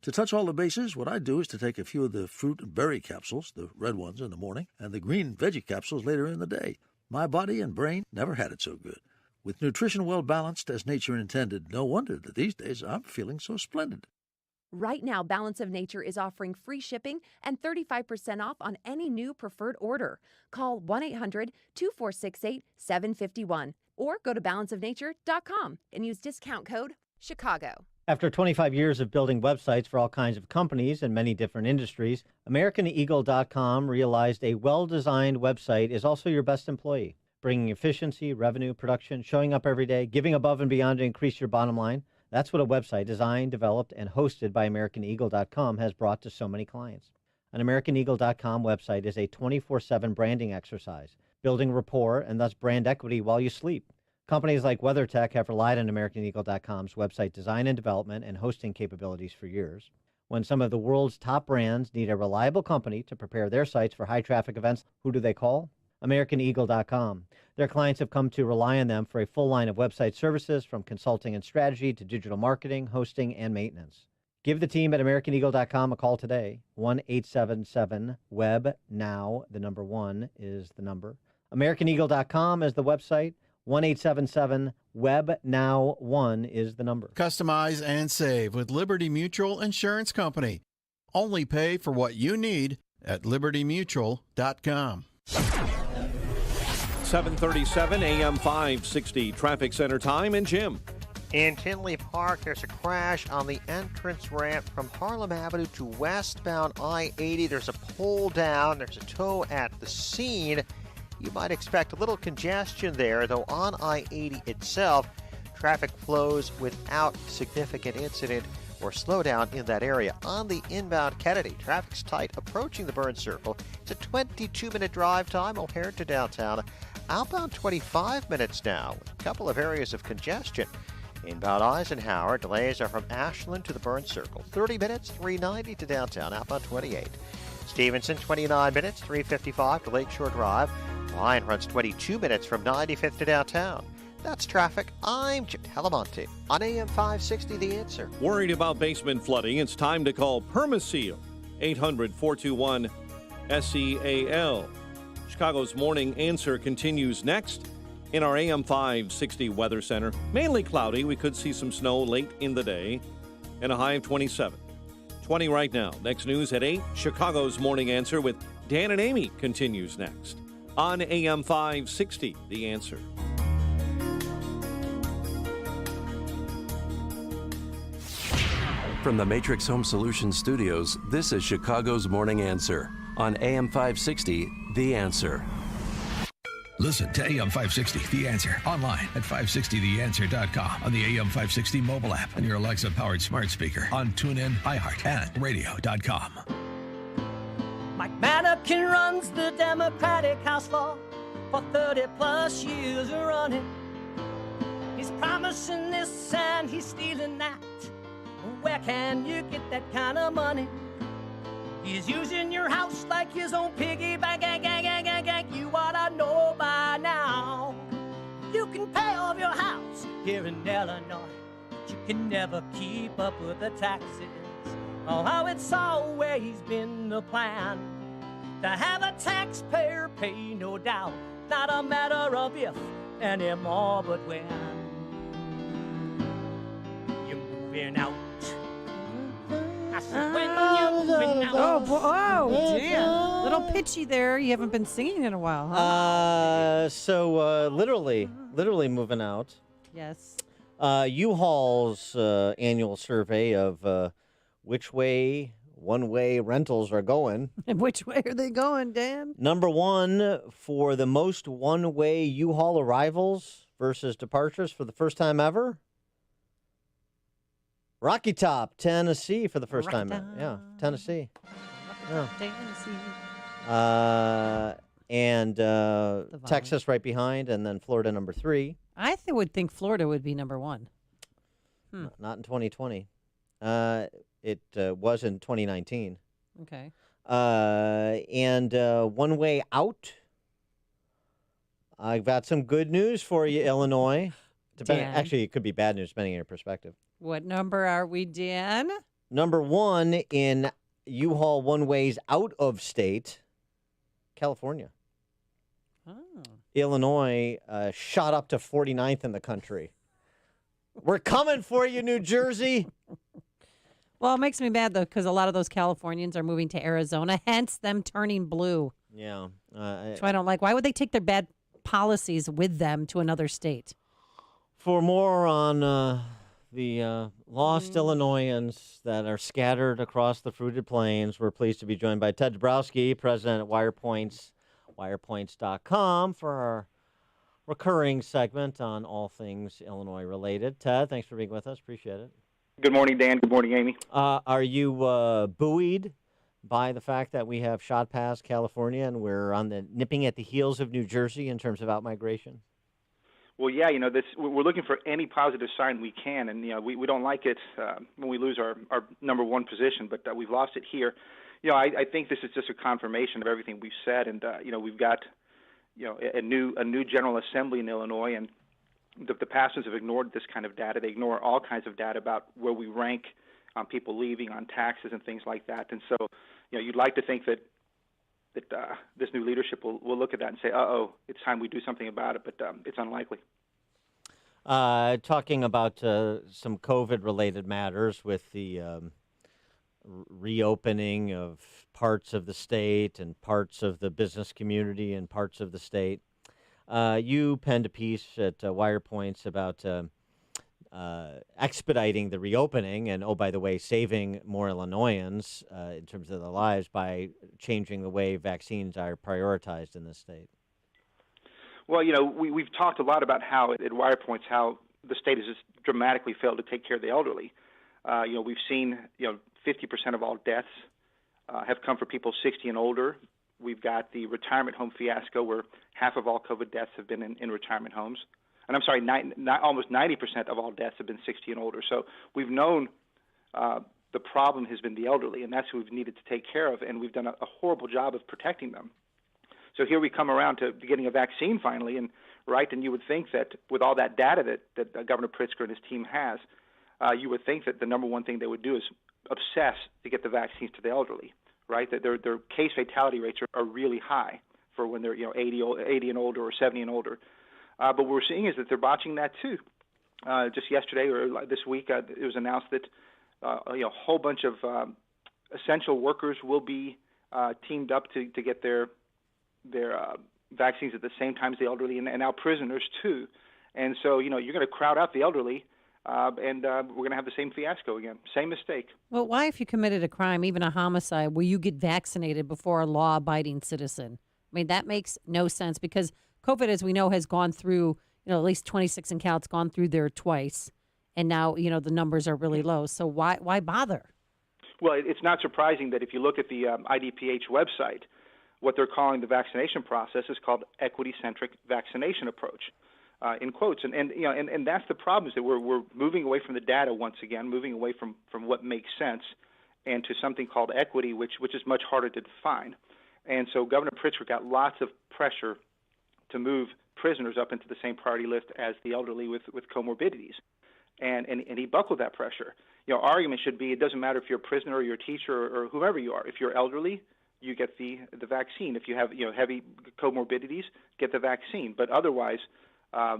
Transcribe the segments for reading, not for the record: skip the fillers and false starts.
To touch all the bases, what I do is to take a few of the fruit and berry capsules, the red ones in the morning, and the green veggie capsules later in the day. My body and brain never had it so good. With nutrition well balanced as nature intended, no wonder that these days I'm feeling so splendid. Right now, Balance of Nature is offering free shipping and 35% off on any new preferred order. Call 1-800-2468-751 or go to balanceofnature.com and use discount code Chicago. After 25 years of building websites for all kinds of companies and many different industries, AmericanEagle.com realized a well-designed website is also your best employee, bringing efficiency, revenue, production, showing up every day, giving above and beyond to increase your bottom line. That's what a website designed, developed, and hosted by AmericanEagle.com has brought to so many clients. An AmericanEagle.com website is a 24/7 branding exercise, building rapport and thus brand equity while you sleep. Companies like WeatherTech have relied on AmericanEagle.com's website design and development and hosting capabilities for years. When some of the world's top brands need a reliable company to prepare their sites for high-traffic events, who do they call? AmericanEagle.com. Their clients have come to rely on them for a full line of website services, from consulting and strategy to digital marketing, hosting, and maintenance. Give the team at AmericanEagle.com a call today. 1-877-WEB-NOW. The number 1 is the number. AmericanEagle.com is the website. 1-877-WEB-NOW-1 is the number. Customize and save with Liberty Mutual Insurance Company. Only pay for what you need at libertymutual.com. 7:37 AM 560 Traffic Center time, and Jim. In Tinley Park, there's a crash on the entrance ramp from Harlem Avenue to westbound I-80. There's a pole down. There's a tow at the scene. You might expect a little congestion there, though on I-80 itself, traffic flows without significant incident or slowdown in that area. On the inbound Kennedy, traffic's tight approaching the Burn Circle. It's a 22-minute drive time O'Hare to downtown. Outbound 25 minutes now, with a couple of areas of congestion. Inbound Eisenhower, delays are from Ashland to the Burn Circle. 30 minutes, 390 to downtown, outbound 28. Stevenson, 29 minutes, 355 to Lakeshore Drive. Line runs 22 minutes from 95th to downtown. That's traffic. I'm Jim Talamonte on AM 560, The Answer. Worried about basement flooding? It's time to call Permaseal. 800-421-SEAL. Chicago's Morning Answer continues next in our AM 560 Weather Center. Mainly cloudy. We could see some snow late in the day and a high of 27. 20 right now. Next news at 8. Chicago's Morning Answer with Dan and Amy continues next on AM 560, The Answer. From the Matrix Home Solutions studios, this is Chicago's Morning Answer on AM 560, The Answer. Listen to AM 560, The Answer, online at 560theanswer.com, on the AM 560 mobile app, on your Alexa-powered smart speaker, on TuneIn, iHeart, and radio.com. Mike Madigan runs the Democratic House floor for 30-plus years running. He's promising this and he's stealing that. Where can you get that kind of money? He's using your house like his own piggy bank. You ought to know by now. You can pay off your house here in Illinois, but you can never keep up with the taxes. Oh, how it's always been the plan to have a taxpayer pay, no doubt. Not a matter of if anymore, but when you're moving out. Oh, damn. Little pitchy there. You haven't been singing in a while, huh? Literally moving out. Yes. Uhaul's annual survey of which way one-way rentals are going. And which way are they going, Dan? Number 1 for the most one-way U-Haul arrivals versus departures for the first time ever. Rocky Top, Tennessee for the first time. Yeah, Tennessee. Yeah. Tennessee. Texas right behind, and then Florida number 3. I would think Florida would be number 1. Not in 2020. It was in 2019. Okay. And one way out. I've got some good news for you, Illinois. Actually, it could be bad news depending on your perspective. What number are we, Dan? Number 1 in U-Haul one-ways out of state, California. Oh. Illinois shot up to 49th in the country. We're coming for you, New Jersey. Well, it makes me mad, though, because a lot of those Californians are moving to Arizona, hence them turning blue. Yeah. Which I don't like. Why would they take their bad policies with them to another state? For more on the lost Illinoisans that are scattered across the fruited plains, we're pleased to be joined by Ted Dabrowski, president at WirePoints, WirePoints.com, for our recurring segment on all things Illinois related. Ted, thanks for being with us. Appreciate it. Good morning, Dan. Good morning, Amy. Are you buoyed by the fact that we have shot past California and we're on the nipping at the heels of New Jersey in terms of outmigration? Well, yeah, we're looking for any positive sign we can, and we don't like it when we lose our number one position, but we've lost it here. I think this is just a confirmation of everything we've said, and we've got a new General Assembly in Illinois, and the pastors have ignored this kind of data. They ignore all kinds of data about where we rank on people leaving, on taxes and things like that. And so, you'd like to think that this new leadership will look at that and say, it's time we do something about it, but it's unlikely. Talking about some COVID-related matters with the reopening of parts of the state and parts of the business community and parts of the state. You penned a piece at WirePoints about expediting the reopening and, oh, by the way, saving more Illinoisans in terms of their lives by changing the way vaccines are prioritized in this state. Well, we've talked a lot about how at WirePoints how the state has just dramatically failed to take care of the elderly. We've seen 50% of all deaths have come for people 60 and older. We've got the retirement home fiasco where half of all COVID deaths have been in retirement homes. And I'm sorry, almost 90% of all deaths have been 60 and older. So we've known the problem has been the elderly, and that's who we've needed to take care of, and we've done a horrible job of protecting them. So here we come around to getting a vaccine finally, and you would think that with all that data that Governor Pritzker and his team has, you would think that the number one thing they would do is obsess to get the vaccines to the elderly, right? That their case fatality rates are really high for when they're 80 and older or 70 and older. But what we're seeing is that they're botching that too. Just yesterday or this week, it was announced that a whole bunch of essential workers will be teamed up to get their vaccines at the same time as the elderly, and now prisoners too. And so you're going to crowd out the elderly, and we're going to have the same fiasco again, same mistake. Well, why, if you committed a crime, even a homicide, will you get vaccinated before a law-abiding citizen? I mean, that makes no sense because COVID, as we know, has gone through, at least 26 in Cal, it's gone through there twice. And now, the numbers are really low. So why bother? Well, it's not surprising that if you look at the IDPH website, what they're calling the vaccination process is called equity-centric vaccination approach, in quotes. And that's the problem, is that we're moving away from the data once again, moving away from what makes sense, and to something called equity, which is much harder to define. And so Governor Pritzker got lots of pressure to move prisoners up into the same priority list as the elderly with comorbidities. And he buckled that pressure. Our argument should be it doesn't matter if you're a prisoner or you're a teacher or whoever you are. If you're elderly, you get the vaccine. If you have heavy comorbidities, get the vaccine. But otherwise,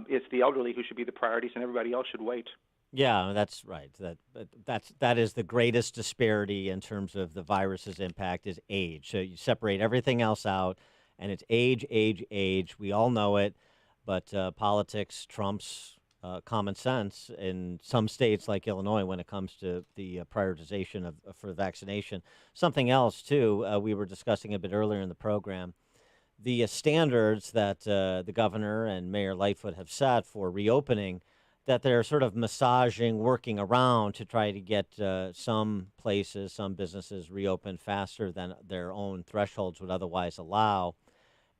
it's the elderly who should be the priorities, and everybody else should wait. Yeah, that's right. That is the greatest disparity in terms of the virus's impact is age. So you separate everything else out, and it's age, age, age. We all know it, but politics trumps common sense in some states like Illinois when it comes to the prioritization for vaccination. Something else, too, we were discussing a bit earlier in the program, the standards that the governor and Mayor Lightfoot have set for reopening, that they're sort of massaging, working around to try to get some places, some businesses reopened faster than their own thresholds would otherwise allow.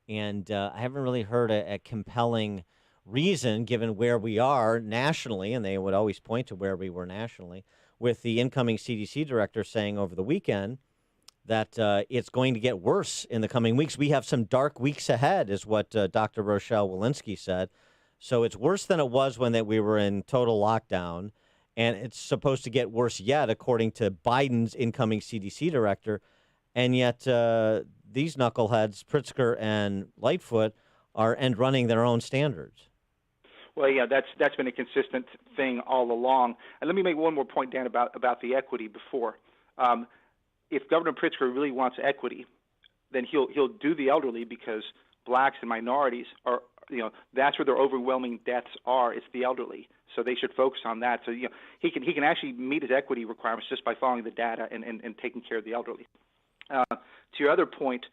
And I haven't really heard a compelling reason, given where we are nationally, and they would always point to where we were nationally, with the incoming CDC director saying over the weekend that it's going to get worse in the coming weeks. We have some dark weeks ahead, is what Dr. Rochelle Walensky said. So it's worse than it was when we were in total lockdown, and it's supposed to get worse yet, according to Biden's incoming CDC director. And yet these knuckleheads, Pritzker and Lightfoot, are end running their own standards. Well, yeah, that's been a consistent thing all along. And let me make one more point, Dan, about the equity before. If Governor Pritzker really wants equity, then he'll do the elderly, because blacks and minorities are, that's where their overwhelming deaths are. It's the elderly, so they should focus on that. So he can actually meet his equity requirements just by following the data and taking care of the elderly. To your other point,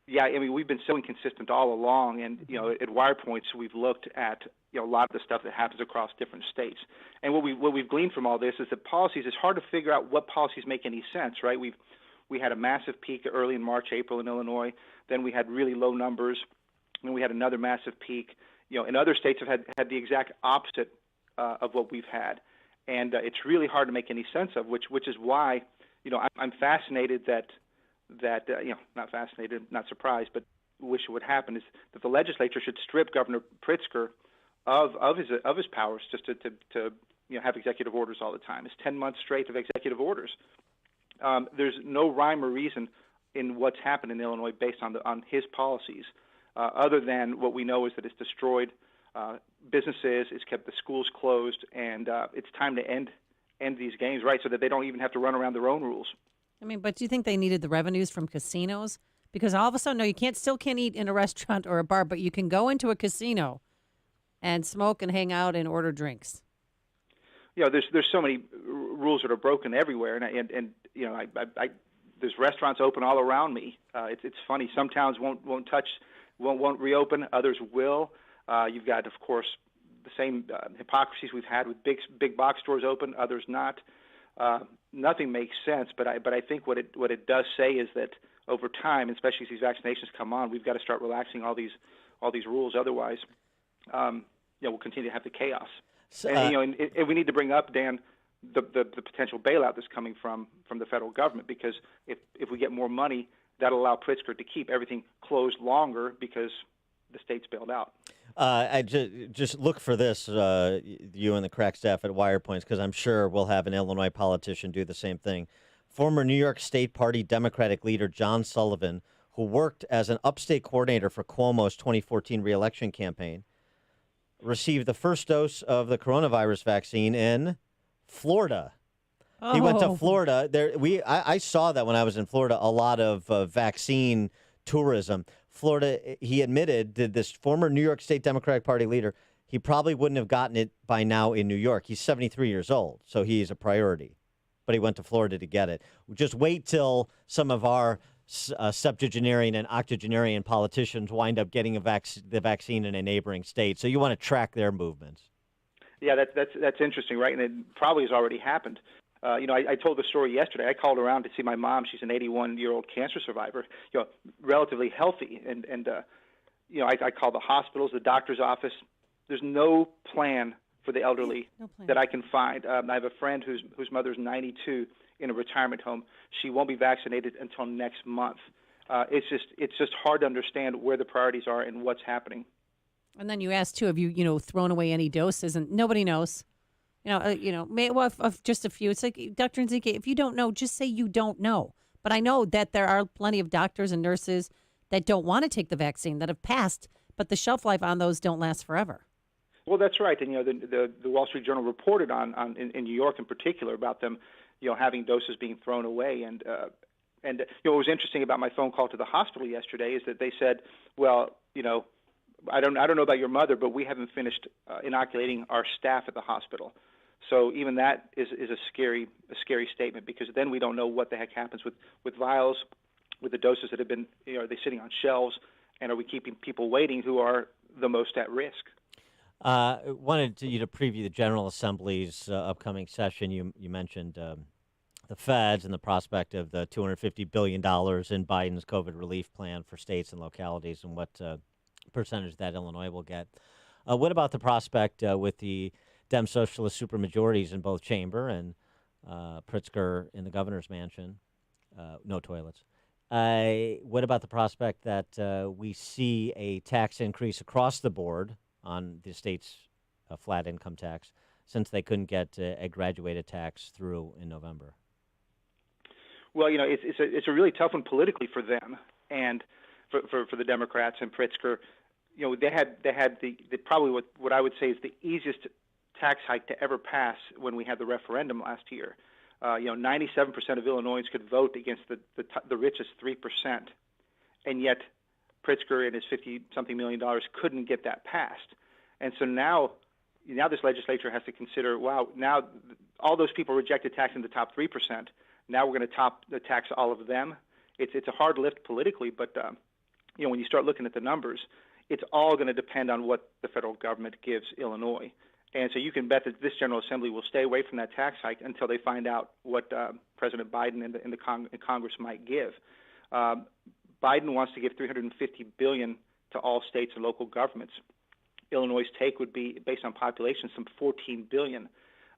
yeah, I mean, we've been so inconsistent all along, and at WirePoints we've looked at a lot of the stuff that happens across different states. And what we've gleaned from all this is that policies, it's hard to figure out what policies make any sense, right? We had a massive peak early in March, April in Illinois. Then we had really low numbers. Then we had another massive peak. And other states have had the exact opposite of what we've had, and it's really hard to make any sense of. Which is why I'm fascinated that not fascinated, not surprised, but wish it would happen, is that the legislature should strip Governor Pritzker of his powers just to have executive orders all the time. It's 10 months straight of executive orders. There's no rhyme or reason in what's happened in Illinois based on his policies, other than what we know is that it's destroyed businesses, it's kept the schools closed, and it's time to end these games, right, so that they don't even have to run around their own rules. I mean, but do you think they needed the revenues from casinos? Because all of a sudden, no, you still can't eat in a restaurant or a bar, but you can go into a casino and smoke and hang out and order drinks. There's so many rules that are broken everywhere, and there's restaurants open all around me. It's funny. Some towns won't reopen. Others will. You've got, of course, the same hypocrisies we've had with big box stores open, others not. Nothing makes sense, but I think what it does say is that over time, especially as these vaccinations come on, we've got to start relaxing all these rules. Otherwise, we'll continue to have the chaos. So, and we need to bring up, Dan, the potential bailout that's coming from the federal government, because if we get more money, that'll allow Pritzker to keep everything closed longer because the state's bailed out. I just look for this, you and the crack staff at WirePoints, because I'm sure we'll have an Illinois politician do the same thing. Former New York State Party Democratic leader John Sullivan, who worked as an upstate coordinator for Cuomo's 2014 reelection campaign, received the first dose of the coronavirus vaccine in Florida. He went to Florida. I saw that when I was in Florida, a lot of vaccine tourism. Florida, he admitted, this former New York State Democratic Party leader, he probably wouldn't have gotten it by now in New York. He's 73 years old, so he's a priority. But he went to Florida to get it. Just wait till some of our septuagenarian and octogenarian politicians wind up getting the vaccine in a neighboring state. So you want to track their movements. Yeah, that's interesting, right? And it probably has already happened. I told the story yesterday. I called around to see my mom. She's an 81-year-old cancer survivor, relatively healthy. And I called the hospitals, the doctor's office. There's no plan for the elderly that I can find. I have a friend whose mother's 92 in a retirement home. She won't be vaccinated until next month. It's just hard to understand where the priorities are and what's happening. And then you asked too, have you thrown away any doses? And nobody knows. Of just a few. It's like, Dr. Nzike, if you don't know, just say you don't know. But I know that there are plenty of doctors and nurses that don't want to take the vaccine, that have passed, but the shelf life on those don't last forever. Well, that's right. And, the Wall Street Journal reported in New York in particular about them, having doses being thrown away. And what was interesting about my phone call to the hospital yesterday is that they said, well, I don't know about your mother, but we haven't finished inoculating our staff at the hospital. So even that is a scary statement, because then we don't know what the heck happens with vials, with the doses that have been, are they sitting on shelves, and are we keeping people waiting who are the most at risk? Wanted you to preview the General Assembly's upcoming session. You mentioned the feds and the prospect of the $250 billion in Biden's COVID relief plan for states and localities, and what percentage that Illinois will get. What about the prospect with the Dem Socialist supermajorities in both chamber and Pritzker in the governor's mansion? No toilets. What about the prospect that we see a tax increase across the board on the state's flat income tax since they couldn't get a graduated tax through in November? Well, it's a really tough one politically for them and for the Democrats and Pritzker. They had the probably what I would say is the easiest tax hike to ever pass when we had the referendum last year. 97% of Illinoisans could vote against the richest 3%, and yet Pritzker and his $50-something million couldn't get that passed. And so now this legislature has to consider, wow, now all those people rejected taxing the top 3%. Now we're going to tax all of them. It's a hard lift politically, but when you start looking at the numbers, it's all going to depend on what the federal government gives Illinois. And so you can bet that this General Assembly will stay away from that tax hike until they find out what President Biden and Congress might give. Biden wants to give $350 billion to all states and local governments. Illinois' take would be, based on population, some $14 billion.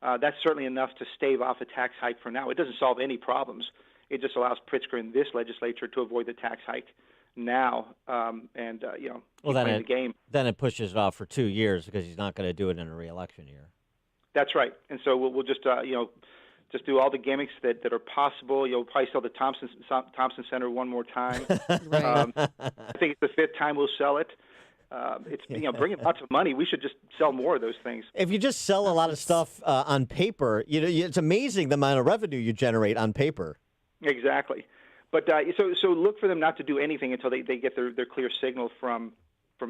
That's certainly enough to stave off a tax hike for now. It doesn't solve any problems. It just allows Pritzker in this legislature to avoid the tax hike now, playing the game. Then it pushes it off for 2 years because he's not going to do it in a re-election year. That's right. And so we'll just just do all the gimmicks that are possible. You'll probably sell the Thompson Center one more time. Right. I think it's the fifth time we'll sell it. It's bringing lots of money. We should just sell more of those things. If you just sell a lot of stuff on paper, it's amazing the amount of revenue you generate on paper. Exactly. But so look for them not to do anything until they get their clear signal from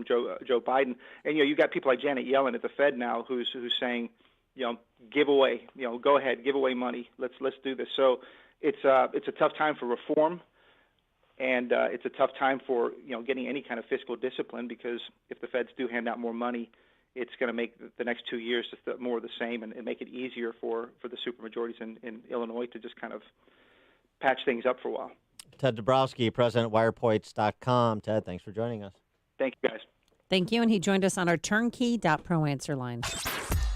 Joe Biden. And you got people like Janet Yellen at the Fed now who's saying, give away, go ahead, give away money. Let's do this. So it's a tough time for reform. And it's a tough time for getting any kind of fiscal discipline, because if the feds do hand out more money, it's going to make the next 2 years just more of the same and make it easier for the supermajorities in Illinois to just kind of patch things up for a while. Ted Dabrowski, President WirePoints.com. Ted, thanks for joining us. Thank you, guys. Thank you. And he joined us on our turnkey.pro answer line.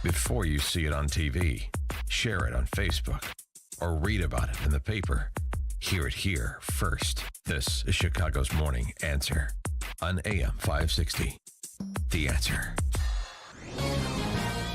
Before you see it on TV, share it on Facebook, or read about it in the paper. Hear it here first. This is Chicago's Morning Answer on AM 560. The Answer.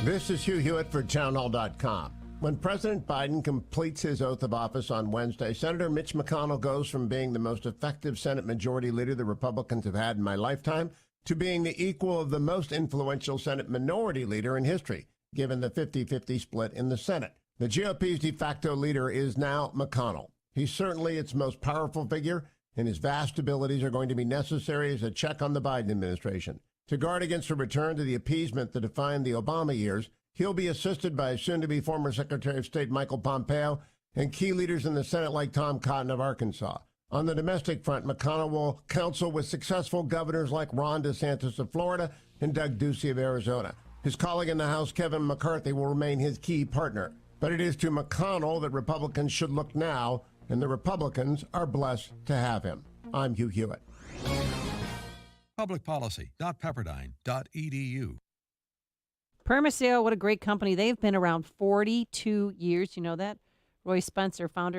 This is Hugh Hewitt for townhall.com. When President Biden completes his oath of office on Wednesday, Senator Mitch McConnell goes from being the most effective Senate Majority Leader the Republicans have had in my lifetime to being the equal of the most influential Senate Minority Leader in history, given the 50-50 split in the Senate. The GOP's de facto leader is now McConnell. He's certainly its most powerful figure, and his vast abilities are going to be necessary as a check on the Biden administration. To guard against a return to the appeasement that defined the Obama years, he'll be assisted by soon-to-be former Secretary of State Michael Pompeo and key leaders in the Senate like Tom Cotton of Arkansas. On the domestic front, McConnell will counsel with successful governors like Ron DeSantis of Florida and Doug Ducey of Arizona. His colleague in the House, Kevin McCarthy, will remain his key partner. But it is to McConnell that Republicans should look now, and the Republicans are blessed to have him. I'm Hugh Hewitt. Publicpolicy.pepperdine.edu. Permasil, what a great company. They've been around 42 years. You know that? Roy Spencer, founder